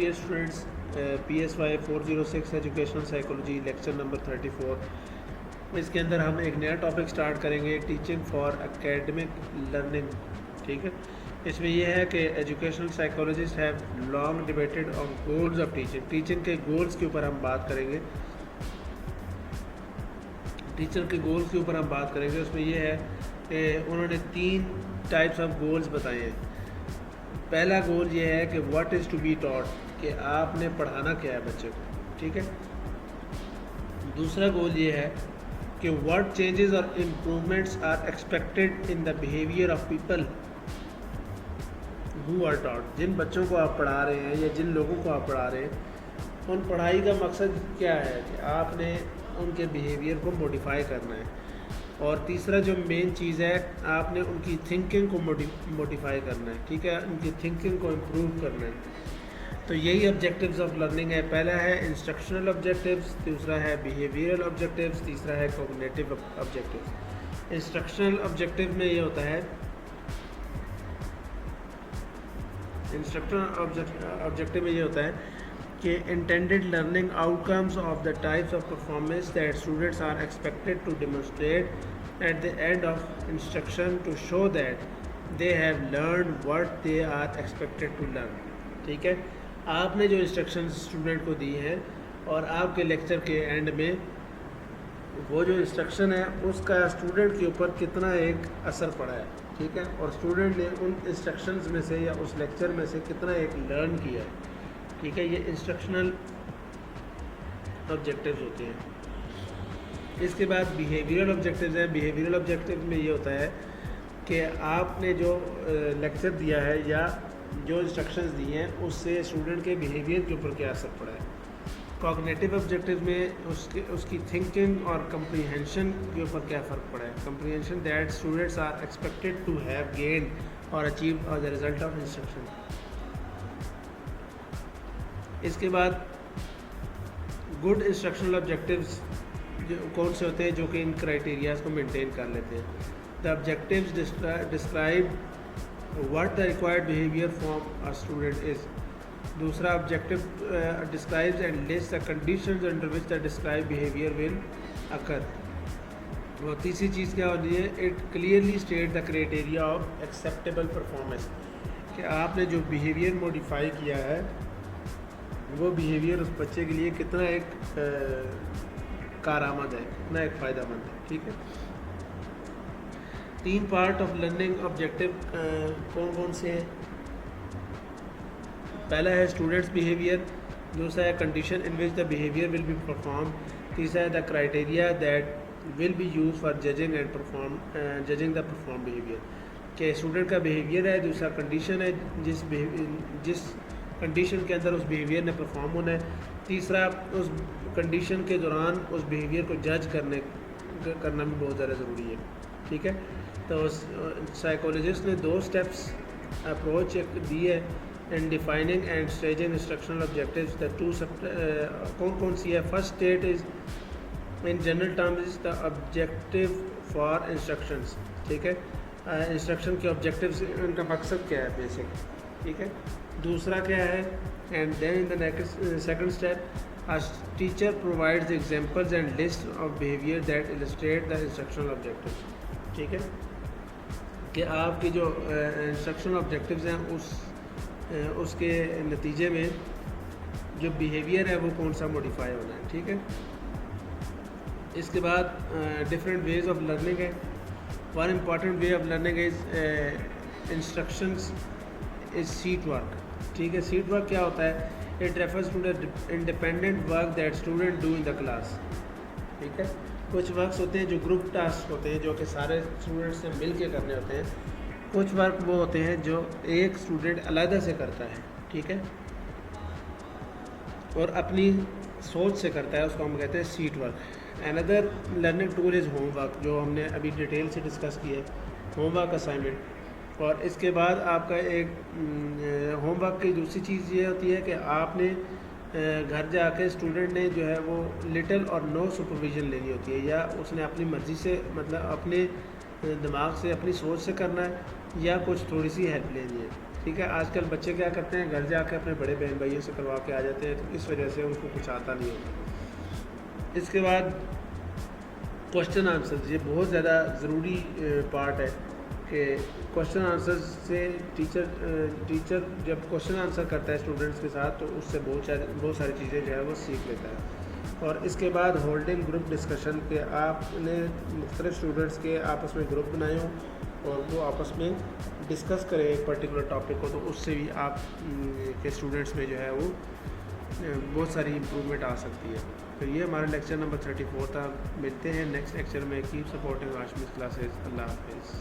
dear students, PSY 406 educational psychology lecture number 34. اس کے اندر ہم ایک نیا ٹاپک سٹارٹ کریں گے، ٹیچنگ فار اکیڈمک لرننگ. ٹھیک ہے، اس میں یہ ہے کہ educational psychologist have long debated on goals of teaching. Teaching کے گولز کے اوپر ہم بات کریں گے. ٹیچر کے گولز کے اوپر ہم بات کریں گے. اس میں یہ ہے کہ انہوں نے 3 ٹائپس آف گولز بتائے ہیں. پہلا گول یہ ہے کہ what is to be taught, کہ آپ نے پڑھانا کیا ہے بچے کو. ٹھیک ہے. دوسرا گول یہ ہے کہ واٹ چینجز اور improvements are expected in the behaviour of people who are taught. جن بچوں کو آپ پڑھا رہے ہیں یا جن لوگوں کو آپ پڑھا رہے ہیں، ان پڑھائی کا مقصد کیا ہے کہ آپ نے ان کے بیہیویئر کو موڈیفائی کرنا ہے. اور تیسرا جو مین چیز ہے، آپ نے ان کی تھنکنگ کو موڈیفائی کرنا ہے. ٹھیک ہے، ان کی تھنکنگ کو امپروو کرنا ہے. تو یہی آبجیکٹیوز آف لرننگ ہے. پہلا ہے انسٹرکشنل آبجیکٹیوز، دوسرا ہے بیہیویئرل آبجیکٹیوز، تیسرا ہے کوگنیٹیو آبجیکٹیوز. انسٹرکشنل آبجیکٹیو میں یہ ہوتا ہے، آبجیکٹیو میں یہ ہوتا ہے کہ intended learning outcomes of the types of performance that students are expected to demonstrate at the end of instruction to show that they have learned what they are expected to learn. ٹھیک ہے، آپ نے جو instructions student کو دی ہیں اور آپ کے لیکچر کے اینڈ میں وہ جو انسٹرکشن ہے اس کا اسٹوڈنٹ کے اوپر کتنا ایک اثر پڑا ہے. ٹھیک ہے، اور اسٹوڈنٹ نے ان انسٹرکشنز میں سے یا اس لیکچر میں سے کتنا ایک لرن کیا ہے. ٹھیک ہے، یہ انسٹرکشنل آبجیکٹیوز ہوتے ہیں. اس کے بعد بیہیویئرل آبجیکٹیوز ہیں. بیہیویئرل آبجیکٹیو میں یہ ہوتا ہے کہ آپ نے جو لیکچر دیا ہے یا جو انسٹرکشنز دی ہیں اس سے اسٹوڈنٹ کے بیہیویئر کے اوپر کیا اثر پڑا ہے. کوگنیٹیو آبجیکٹیو میں اس کی تھنکنگ اور کمپریہنشن کے اوپر کیا فرق پڑا ہے. Comprehension that students are expected to have gained or achieve as a result of instruction. اس کے بعد گڈ انسٹرکشنل آبجیکٹیوز کون سے ہوتے ہیں جو کہ ان کرائٹیریاز کو مینٹین کر لیتے ہیں. The objectives describe what the required behaviour from a student is. دوسرا objective describes and list the conditions under which the describe behaviour will occur. اور تیسری چیز کیا ہوتی ہے، it clearly state the criteria of acceptable performance, کہ آپ نے جو بیہیویئر موڈیفائی کیا ہے وہ بیہیویئر اس بچے کے لیے کتنا ایک کارآمد ہے، کتنا ایک فائدہ مند ہے. ٹھیک ہے. 3 پارٹ آف لرننگ آبجیکٹیو کون کون سے ہیں؟ پہلا ہے اسٹوڈنٹس بیہیویئر، دوسرا ہے condition in which the behaviour will be perform, تیسرا ہے the criteria that will be use for judging the perform behaviour, کہ اسٹوڈنٹ کا بیہیویئر ہے. دوسرا کنڈیشن ہے جس کنڈیشن کے اندر اس بیہیویئر نے پرفارم ہونا ہے. تیسرا اس کنڈیشن کے دوران اس بیہیویئر کو جج کرنا بھی بہت زیادہ ضروری ہے. ٹھیک ہے. تو سائیکولوجسٹ نے 2 اسٹیپس اپروچ دی ہے in defining and staging instructional objectives. The 2 کون سی ہے؟ First state is in general terms is the objective for instructions. ٹھیک ہے، انسٹرکشن کے آبجیکٹیوز ان کا مقصد کیا ہے بیسک. ٹھیک ہے. دوسرا کیا ہے، and then in the next second step teacher provides examples and list of behaviour that illustrate the instructional objectives. ٹھیک ہے، کہ آپ کی جو انسٹرکشنل آبجیکٹیوز ہیں اس کے نتیجے میں جو بیہیویئر ہے وہ کون سا موڈیفائی ہونا ہے. ٹھیک ہے. اس کے بعد ڈفرینٹ ویز آف لرننگ ہے. One important way of learning is instructions is seat work. ٹھیک ہے. سیٹ ورک کیا ہوتا ہے؟ It refers to the independent work that student do in the class. ٹھیک ہے. کچھ ورکس ہوتے ہیں جو گروپ ٹاسک ہوتے ہیں، جو کہ سارے اسٹوڈنٹ سے مل کے کرنے ہوتے ہیں. کچھ ورک وہ ہوتے ہیں جو ایک اسٹوڈنٹ علیحدہ سے کرتا ہے. ٹھیک ہے، اور اپنی سوچ سے کرتا ہے، اس کو ہم کہتے ہیں seat work. Another learning tool is homework, جو ہم نے ابھی ڈیٹیل سے ڈسکس کی ہے، ہوم ورک اسائنمنٹ. اور اس کے بعد آپ کا ایک ہوم ورک کی دوسری چیز یہ ہوتی ہے کہ آپ نے گھر جا کے اسٹوڈنٹ نے جو ہے وہ لٹل اور نو سپرویژن لینی ہوتی ہے، یا اس نے اپنی مرضی سے، مطلب اپنے دماغ سے، اپنی سوچ سے کرنا ہے، یا کچھ تھوڑی سی ہیلپ لینی ہے. ٹھیک ہے. آج کل بچے کیا کرتے ہیں, گھر جا کے اپنے بڑے بہن بھائیوں سے کروا کے آ جاتے ہیں, تو اس وجہ سے ان کو کچھ آتا نہیں ہوتا. اس کے بعد کوشچن آنسرز, یہ بہت زیادہ ضروری پارٹ ہے کہ کوشچن آنسر سے ٹیچر جب کوشچن آنسر کرتا ہے اسٹوڈنٹس کے ساتھ تو اس سے بہت ساری چیزیں جو ہے وہ سیکھ لیتا ہے. اور اس کے بعد ہولڈنگ گروپ ڈسکشن کے آپ نے مختلف اسٹوڈنٹس کے آپس میں گروپ بنائے ہوں اور وہ آپس میں ڈسکس کریں ایک پرٹیکولر ٹاپک کو, تو اس سے بھی آپ کے اسٹوڈنٹس میں جو ہے وہ بہت ساری امپرومنٹ آ سکتی ہے. تو یہ ہمارا لیکچر نمبر 34 تھا. ملتے ہیں نیکسٹ لیکچر میں. Keep supporting Hashmi's classes. اللہ حافظ.